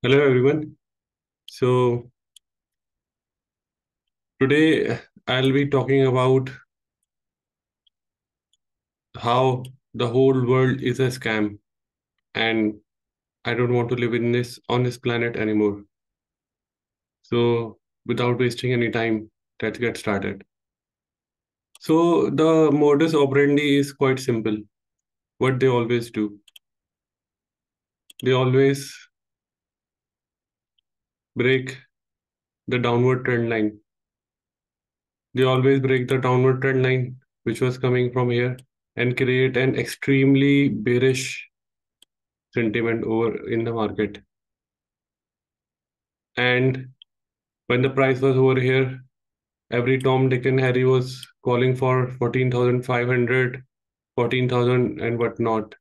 Hello everyone. So today I'll be talking about how the whole world is a scam and I don't want to live in this on this planet anymore. So without wasting any time, let's get started. So the modus operandi is quite simple. What they always do. They always break the downward trend line. They always break the downward trend line which was coming from here and create an extremely bearish sentiment over in the market. And when the price was over here, every Tom, Dick, and Harry was calling for 14,500, 14,000, and whatnot.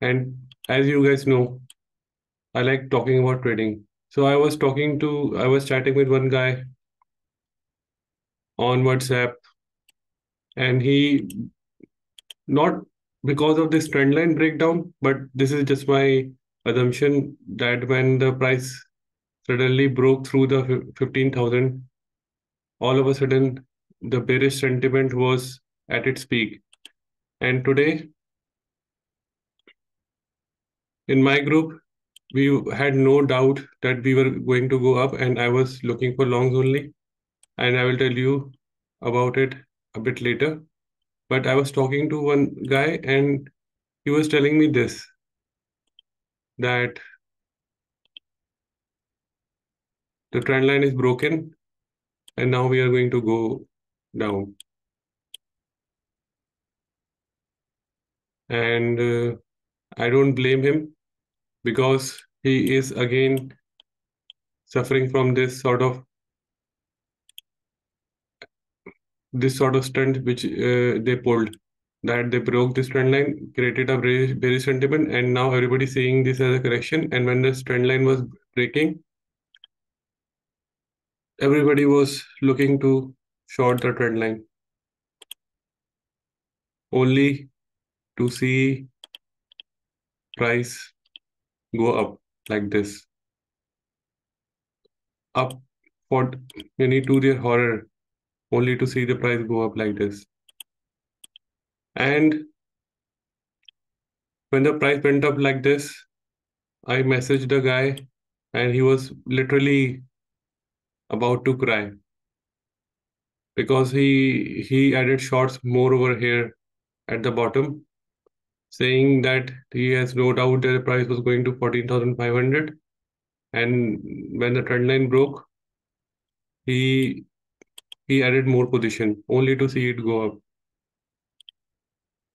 And as you guys know, I like talking about trading. So I was chatting with one guy on WhatsApp, and he, not because of this trend line breakdown, but this is just my assumption that when the price suddenly broke through the 15,000, all of a sudden the bearish sentiment was at its peak. And today, in my group, we had no doubt that we were going to go up, and I was looking for longs only. And I will tell you about it a bit later. But I was talking to one guy, and he was telling me this, that the trend line is broken, and now we are going to go down. And I don't blame him because he is again suffering from this sort of stunt which they pulled, that they broke this trend line, created a very sentiment, and now everybody's seeing this as a correction. And when this trend line was breaking, everybody was looking to short the trend line, only to see price go up like this, up for many to their horror, only to see the price go up like this. And when the price went up like this, I messaged the guy, and he was literally about to cry because he added shorts more over here at the bottom, saying that he has no doubt that the price was going to 14,500, and when the trend line broke, he he added more position only to see it go up.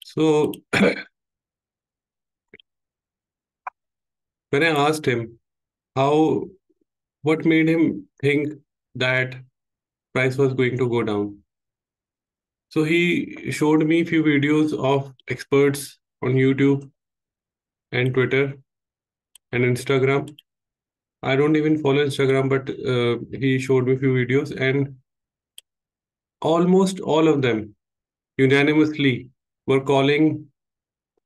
So when I asked him how, what made him think that price was going to go down, so he showed me few videos of experts on YouTube and Twitter and Instagram. I don't even follow Instagram, but he showed me few videos, and almost all of them unanimously were calling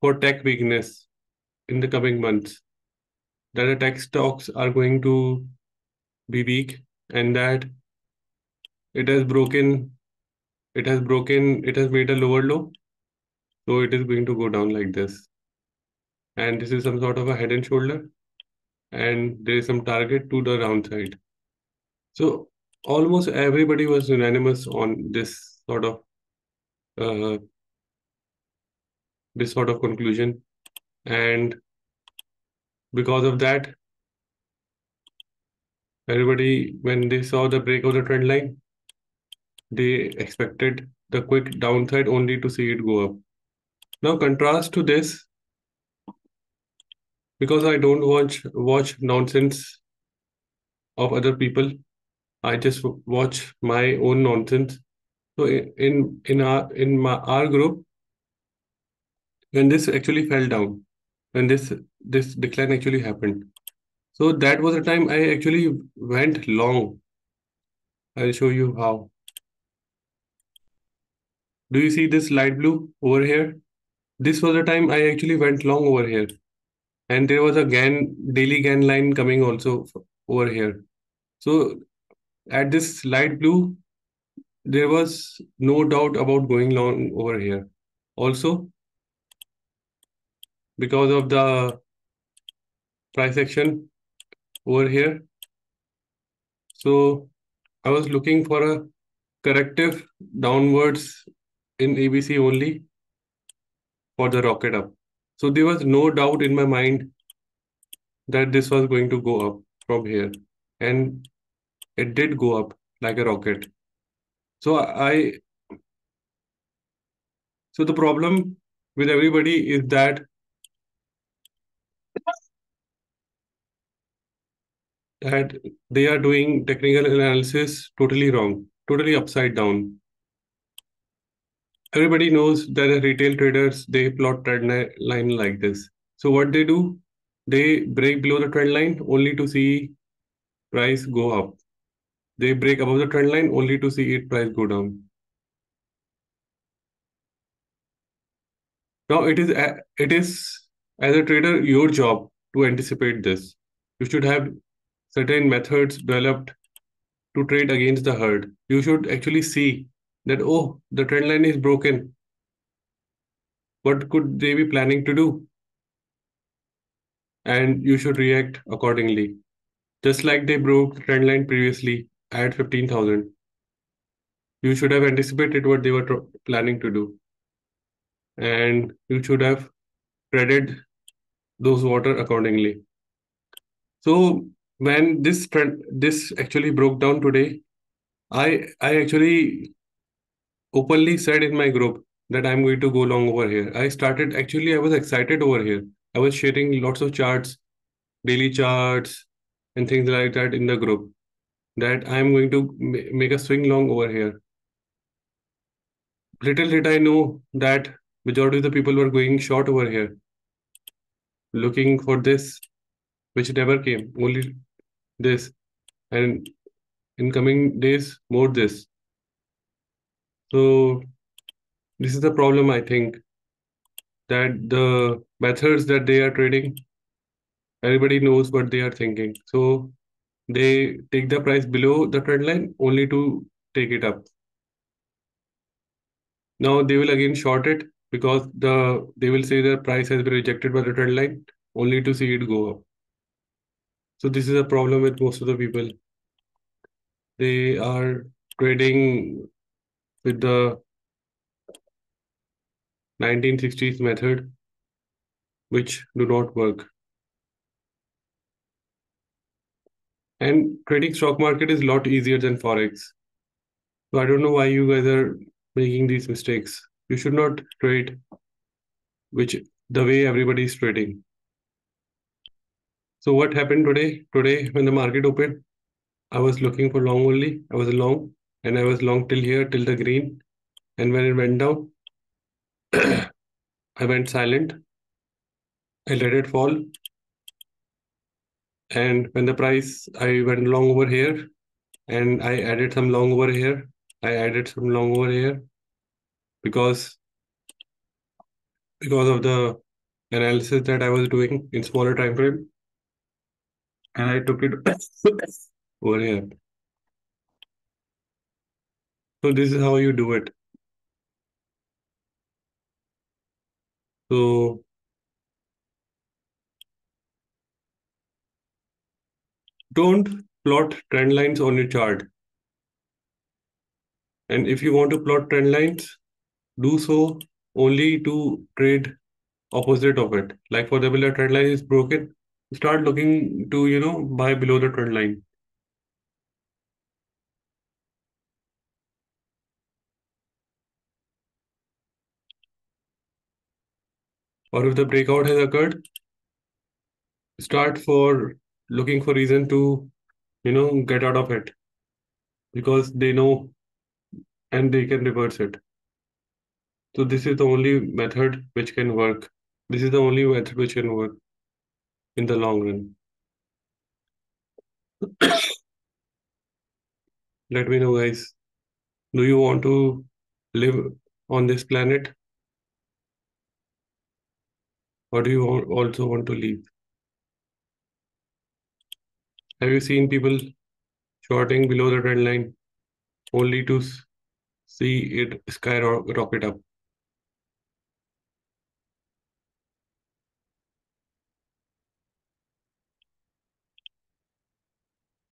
for tech weakness in the coming months. That the tech stocks are going to be weak, and that it has broken, it has made a lower low, so it is going to go down like this. And this is some sort of a head and shoulder, and there is some target to the downside. So almost everybody was unanimous on uh, this sort of conclusion. And because of that, everybody, when they saw the break of the trend line, they expected the quick downside only to see it go up. Now, contrast to this, because I don't watch nonsense of other people, I just watch my own nonsense. So in our group, when this actually fell down, when this decline actually happened, so that was the time I actually went long. I'll show you how. Do you see this light blue over here? This was the time I actually went long over here. And there was a daily GAN line coming also over here. So at this light blue, there was no doubt about going long over here. Also, because of the price action over here. So I was looking for a corrective downwards in ABC only for the rocket up. So there was no doubt in my mind that this was going to go up from here. And it did go up like a rocket. So so the problem with everybody is that they are doing technical analysis totally wrong, totally upside down. Everybody knows that the retail traders they plot line like this. So what they do, they break below the trend line only to see price go up. They break above the trend line only to see it price go down. Now it is as a trader your job to anticipate this. You should have certain methods developed to trade against the herd. You should actually see that oh the trend line is broken. What could they be planning to do? And you should react accordingly. Just like they broke the trend line previously at 15,000, you should have anticipated what they were planning to do, and you should have treaded those water accordingly. So when this actually broke down today, I actually openly said in my group that I'm going to go long over here. I was excited over here. I was sharing lots of charts, daily charts, and things like that in the group that I'm going to make a swing long over here. Little did I know that majority of the people were going short over here, looking for this, which never came, only this, and in coming days, more this. So this is the problem, I think, that the methods that they are trading, everybody knows what they are thinking. So they take the price below the trend line only to take it up. Now they will again short it because they will say the price has been rejected by the trend line only to see it go up. So this is a problem with most of the people. They are trading with the 1960s method, which do not work. And trading stock market is a lot easier than forex. So I don't know why you guys are making these mistakes. You should not trade which the way everybody is trading. So what happened today? Today when the market opened, I was looking for long only. I was long and I was long till here till the green. And when it went down, I went silent. I let it fall. And when the price, I went long over here and I added some long over here. I added some long over here because of the analysis that I was doing in smaller time frame, and I took it over here. So this is how you do it. So don't plot trend lines on your chart. And if you want to plot trend lines, do so only to trade opposite of it. Like for example, the trend line is broken, start looking to buy below the trend line. Or if the breakout has occurred, start for looking for reason to get out of it because they know and they can reverse it. So this is the only method which can work. This is the only method which can work in the long run. Let me know, guys. Do you want to live on this planet, or do you also want to leave? Have you seen people shorting below the trend line only to see it skyrocket up?